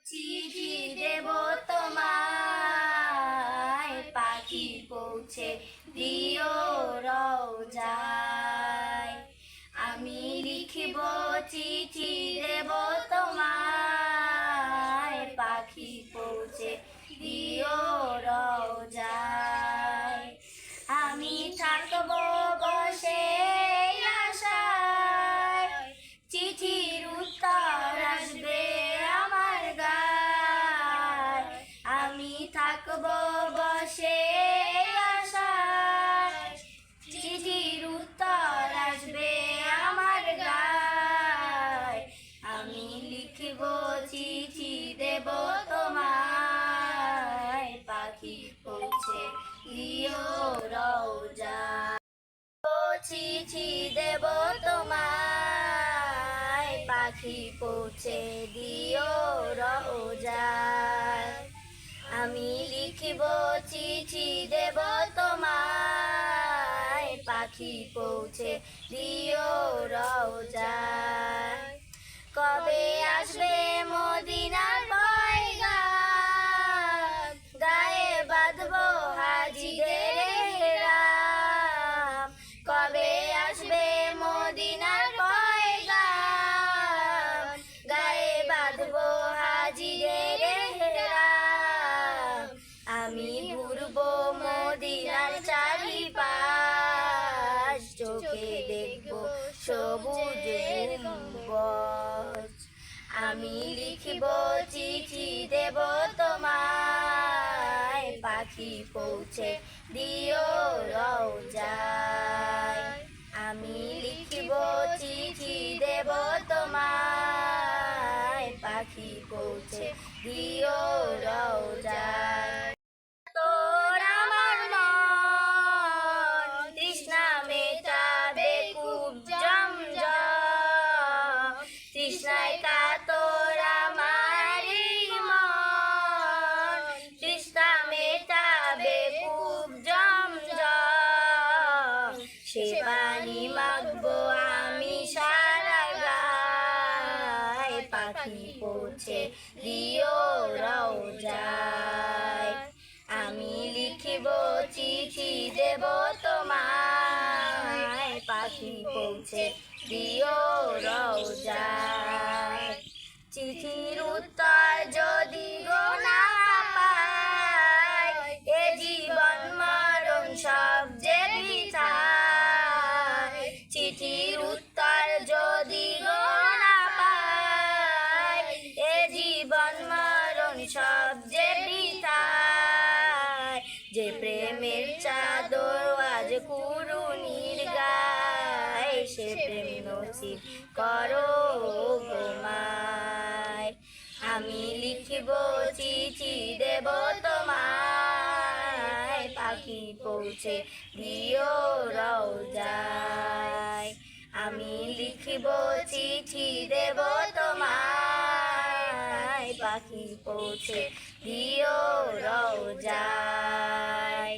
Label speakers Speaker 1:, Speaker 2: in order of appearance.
Speaker 1: চিঠি দেব তোমায়, পাখি পৌঁছে দিও রওজায়। আমি লিখিব চিঠি দেব তোমায়, পাখি পৌঁছে দিও রওজায়। আমি থাকব বসে আশায়, চিঠির উত্তর আসবে আমার গায়। আমি থাকব বসে আশায়, চিঠির উত্তর আসবে আমার গায়। আমি লিখিব চিঠি দেব তোমায়, পাখি পৌঁছে দিও রওজায়। চিঠি দেব তোমায়, পাখি পৌঁছে দিও রওজায়। আমি লিখিব চিঠি দেব তোমায়, পাখি পৌঁছে দিও রওজায়। কবে আসবে মদিনার পয়গাম, গায়ে বাঁধব হাজিদের এহরাম। কবে আসবে মদিনার পয়গাম, গায়ে বাঁধব হাজিদের এহরাম। আমি ঘুরব মদিনার চারিপাশ, চোখে দেখব সবুজ গম্বুজ। আমি লিখিব চিঠি দেব তোমায়, পাখি পৌঁছে দিও রওজায়। আমি লিখিব চিঠি দেব তোমায়, পাখি পৌঁছে দিও রওজায়। তোর আমার মন তৃষ্ণা মেটাবে খুব জমজম, তৃষ্ণায় কাতর আমার এই মন, তৃষ্ণা মেটাবে খুব জমজম। সে পানি মাখবো আমি সারা গায়, পাখি পৌঁছে দিও রওজায়। আমি লিখিব চিঠি দেব তোমায়, পাখি পৌঁছে দিও রওজায়। চিঠির উত্তর যদি গো না পাই, এ জীবন মরণ সব যে বৃথায়। চিঠির উত্তর যদি গো না পাই, এ জীবন মরণ সব যে বৃথায়। যে প্রেমের চাদর আজ কুরুনির গায়, সে প্রেম নসিব করো গো মায়। আমি লিখিব চিঠি দেব তোমায়, পাখি পৌঁছে দিও রওজায়। আমি লিখিব চিঠি দেব তোমায়, পাখি পৌঁছে দিও রওজায়।